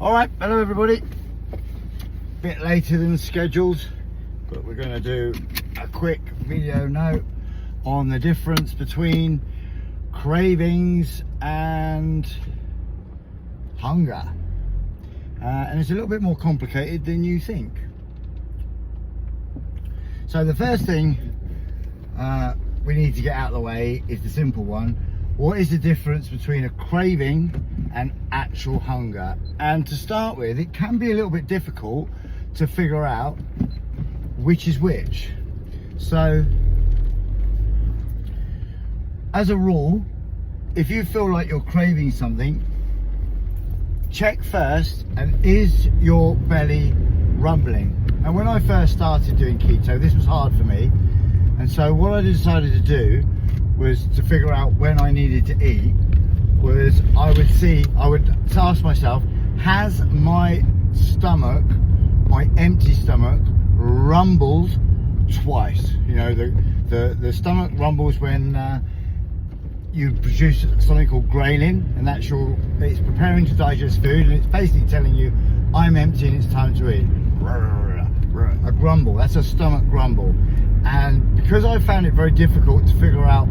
Alright, hello everybody. Bit later than scheduled, but we're going to do a quick video note on the difference between cravings and hunger. And it's a little bit more complicated than you think. So the first thing we need to get out of the way is the simple one. What is the difference between a craving and actual hunger? And to start with, it can be a little bit difficult to figure out which is which. So as a rule, if you feel like you're craving something, check first, and is your belly rumbling? And when I first started doing keto, this was hard for me, and so what I decided to do was to figure out when I needed to eat. Was I would ask myself, has my stomach, my empty stomach, rumbled twice? You know, the stomach rumbles when you produce something called ghrelin, and it's preparing to digest food, and it's basically telling you I'm empty and it's time to eat. A grumble, that's a stomach grumble. And because I found it very difficult to figure out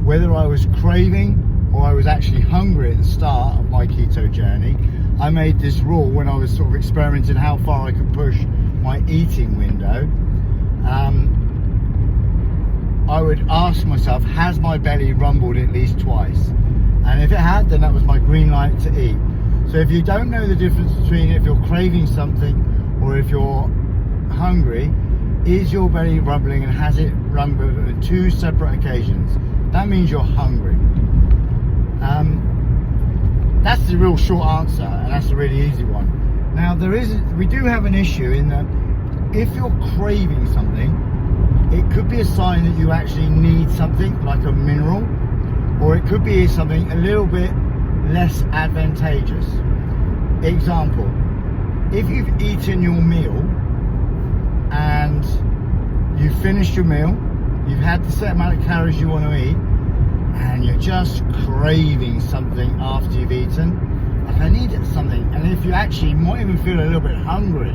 whether I was craving or I was actually hungry at the start of my keto journey, I made this rule when I was sort of experimenting how far I could push my eating window. I would ask myself, has my belly rumbled at least twice? And if it had, then that was my green light to eat. So if you don't know the difference between if you're craving something or if you're hungry, is your belly rumbling, and has it rumbled on two separate occasions? That means you're hungry. That's the real short answer, and that's a really easy one. Now we do have an issue in that if you're craving something, it could be a sign that you actually need something like a mineral, or it could be something a little bit less advantageous. Example, if you've eaten your meal and you've finished your meal, you've had the set amount of calories you want to eat, and you're just craving something after you've eaten, like I need something, and if you actually might even feel a little bit hungry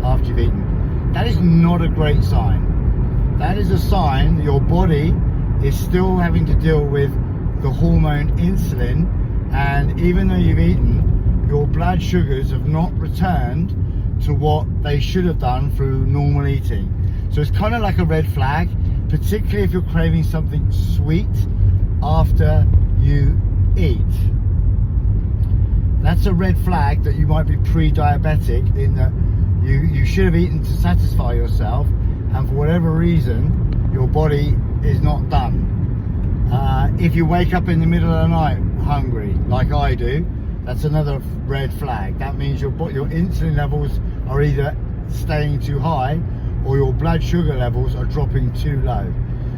after you've eaten, that is not a great sign. That is a sign that your body is still having to deal with the hormone insulin, and even though you've eaten, your blood sugars have not returned to what they should have done through normal eating. So it's kind of like a red flag, particularly if you're craving something sweet after you eat. That's a red flag that you might be pre-diabetic, in that you should have eaten to satisfy yourself, and for whatever reason your body is not done. If you wake up in the middle of the night hungry, like I do, that's another red flag. That means your insulin levels are either staying too high or your blood sugar levels are dropping too low.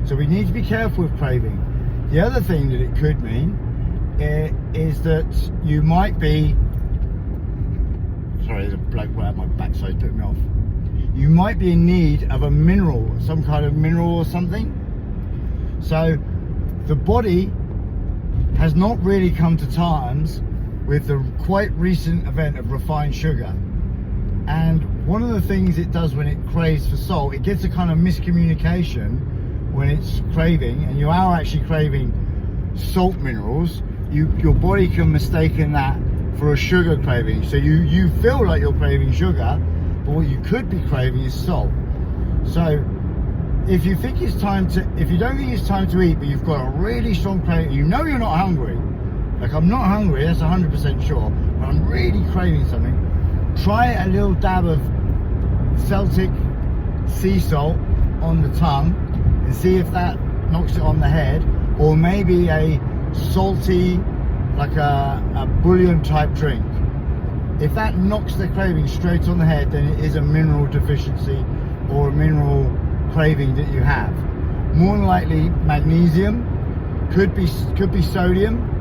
So we need to be careful with craving. The other thing that it could mean is that you might be, sorry, there's a bloke right at my backside putting me off. You might be in need of a mineral, some kind of mineral or something. So the body has not really come to terms with the quite recent event of refined sugar. And one of the things it does when it craves for salt, it gets a kind of miscommunication when it's craving, and you are actually craving salt minerals. Your body can mistaken that for a sugar craving. So you feel like you're craving sugar, but what you could be craving is salt. So if you think it's time to, if you don't think it's time to eat, but you've got a really strong craving, you know you're not hungry, like I'm not hungry, that's 100% sure, but I'm really craving something, try a little dab of Celtic sea salt on the tongue and see if that knocks it on the head, or maybe a salty, like a bouillon type drink. If that knocks the craving straight on the head, then it is a mineral deficiency or a mineral craving that you have. More than likely magnesium, could be sodium.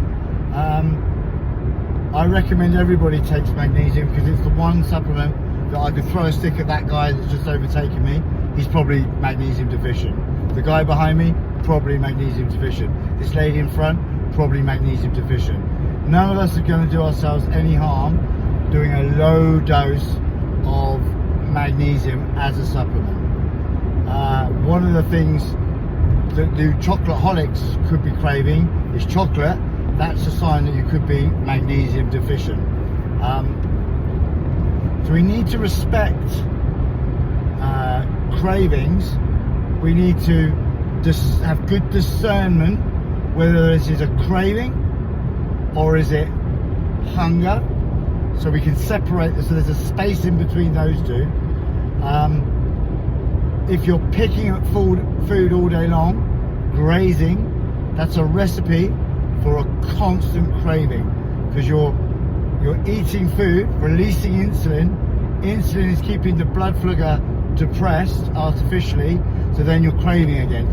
I recommend everybody takes magnesium because it's the one supplement that I could throw a stick at that guy that's just overtaken me. He's probably magnesium deficient. The guy behind me, probably magnesium deficient. This lady in front, probably magnesium deficient. None of us are going to do ourselves any harm doing a low dose of magnesium as a supplement. One of the things that the chocolateholics could be craving is chocolate. That's a sign that you could be magnesium deficient. So we need to respect cravings. We need to have good discernment whether this is a craving or is it hunger, so we can separate this, so there's a space in between those two. If you're picking up food all day long, grazing, that's a recipe for a constant craving, because you're eating food, releasing insulin. Insulin is keeping the blood sugar depressed artificially, so then you're craving again.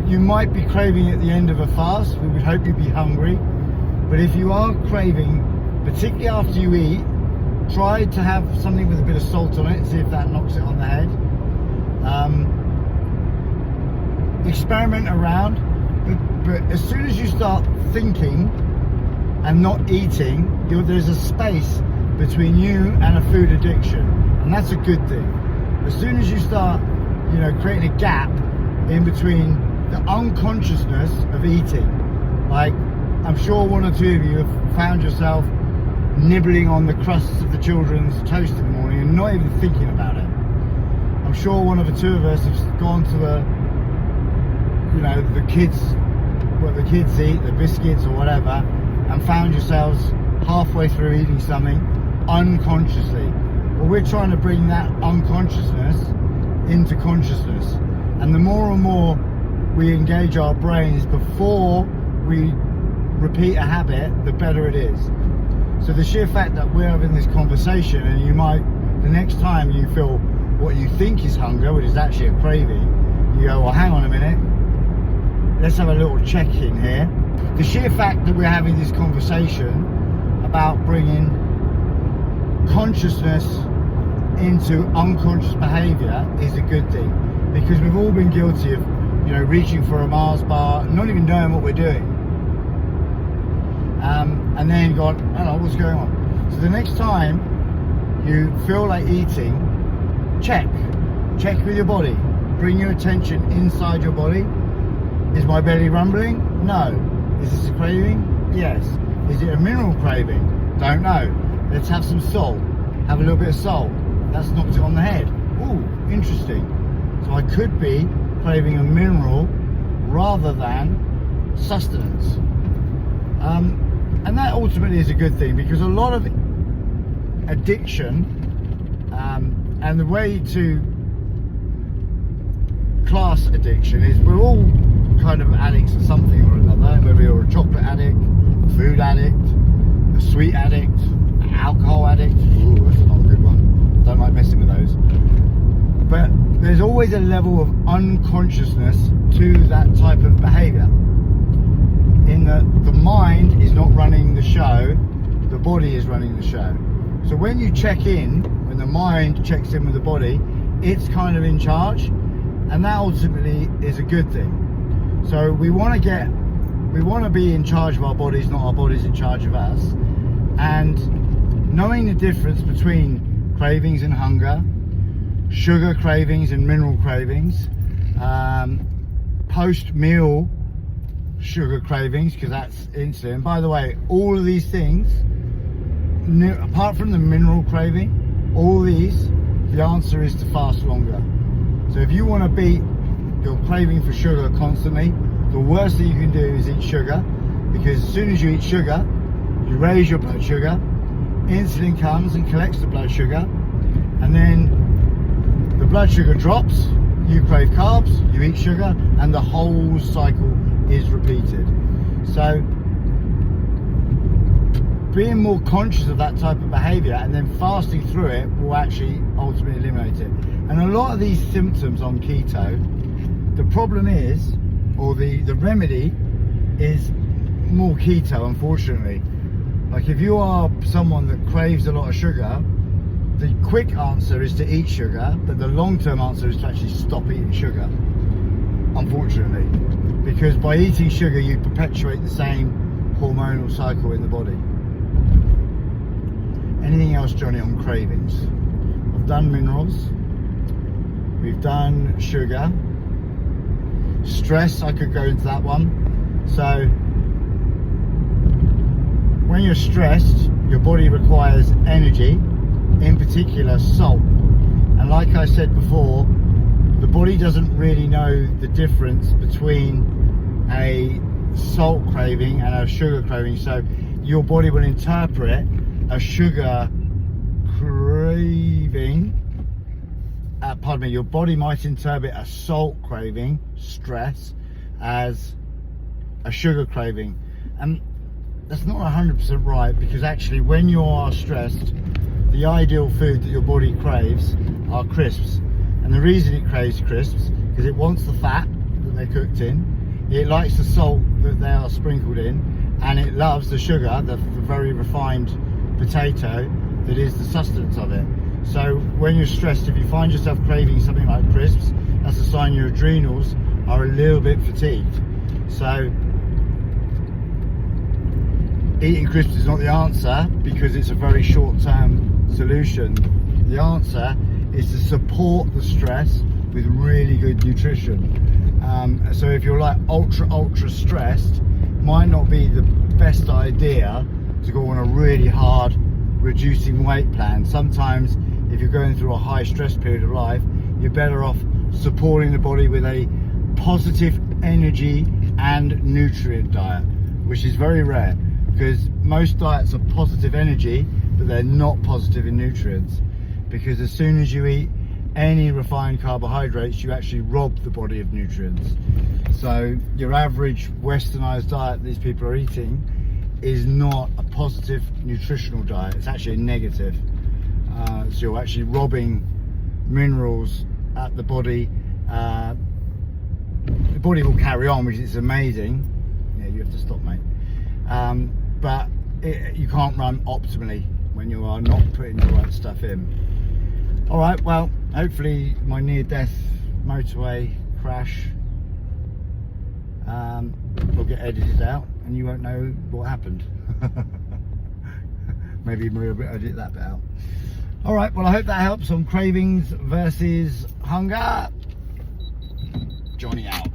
You might be craving at the end of a fast. We would hope you'd be hungry, but if you are craving, particularly after you eat, try to have something with a bit of salt on it, see if that knocks it on the head. Experiment around, but as soon as you start thinking and not eating, there's a space between you and a food addiction, and that's a good thing. As soon as you start, creating a gap in between the unconsciousness of eating, like I'm sure one or two of you have found yourself nibbling on the crusts of the children's toast in the morning and not even thinking about it. I'm sure one of the two of us have gone to the kids, what the kids eat, the biscuits or whatever, and found yourselves halfway through eating something unconsciously. Well, we're trying to bring that unconsciousness into consciousness, and the more and more we engage our brains before we repeat a habit, the better it is. So the sheer fact that we're having this conversation, and you might, the next time you feel what you think is hunger, which is actually a craving, you go, well, hang on a minute, let's have a little check-in here. The sheer fact that we're having this conversation about bringing consciousness into unconscious behaviour is a good thing, because we've all been guilty of, reaching for a Mars bar, not even knowing what we're doing, and then gone, hello, what's going on? So the next time you feel like eating, check with your body, bring your attention inside your body. Is my belly rumbling? No. Is this a craving? Yes. Is it a mineral craving? Don't know. Let's have some salt. Have a little bit of salt. That's knocked it on the head. Ooh, interesting. So I could be craving a mineral rather than sustenance. And that ultimately is a good thing, because a lot of addiction, and the way to class addiction is we're all kind of addicts of something or another, whether you're a chocolate addict, a food addict, a sweet addict, an alcohol addict. Ooh, that's not a good one. Don't like messing with those. But there's always a level of unconsciousness to that type of behaviour. In that the mind is not running the show, the body is running the show. So when you check in, when the mind checks in with the body, it's kind of in charge, and that ultimately is a good thing. So we want to be in charge of our bodies, not our bodies in charge of us. And knowing the difference between cravings and hunger, sugar cravings and mineral cravings, post-meal sugar cravings, because that's insulin. By the way, all of these things, apart from the mineral craving, all these, the answer is to fast longer. So if you want to beat your craving for sugar constantly, the worst thing you can do is eat sugar, because as soon as you eat sugar, you raise your blood sugar, insulin comes and collects the blood sugar, and then the blood sugar drops, you crave carbs, you eat sugar, and the whole cycle is repeated. So being more conscious of that type of behavior and then fasting through it will actually ultimately eliminate it. And a lot of these symptoms on keto, the problem is, or the remedy is more keto, unfortunately. Like if you are someone that craves a lot of sugar, the quick answer is to eat sugar, but the long-term answer is to actually stop eating sugar, unfortunately. Because by eating sugar, you perpetuate the same hormonal cycle in the body. asked Johnny on cravings. I've done minerals, we've done sugar, stress, I could go into that one. So when you're stressed, your body requires energy, in particular salt. And like I said before, the body doesn't really know the difference between a salt craving and a sugar craving. So your body will interpret a sugar craving, your body might interpret a salt craving, stress, as a sugar craving. And that's not 100% right, because actually when you are stressed, the ideal food that your body craves are crisps. And the reason it craves crisps, because it wants the fat that they're cooked in, it likes the salt that they are sprinkled in, and it loves the sugar, the very refined potato that is the sustenance of it. So when you're stressed, if you find yourself craving something like crisps, that's a sign your adrenals are a little bit fatigued. So eating crisps is not the answer, because it's a very short-term solution. The answer is to support the stress with really good nutrition. So if you're like ultra stressed, it might not be the best idea to go on a really hard reducing weight plan. Sometimes if you're going through a high stress period of life, you're better off supporting the body with a positive energy and nutrient diet, which is very rare, because most diets are positive energy, but they're not positive in nutrients. Because as soon as you eat any refined carbohydrates, you actually rob the body of nutrients. So your average westernized diet these people are eating is not a positive nutritional diet, it's actually a negative. So you're actually robbing minerals at the body. The body will carry on, which is amazing. Yeah, you have to stop, mate. But you can't run optimally when you are not putting the right stuff in. All right, well, hopefully my near-death motorway crash will get edited out and you won't know what happened. Maybe Maria will edit that bit out. All right, well, I hope that helps on cravings versus hunger. Johnny out.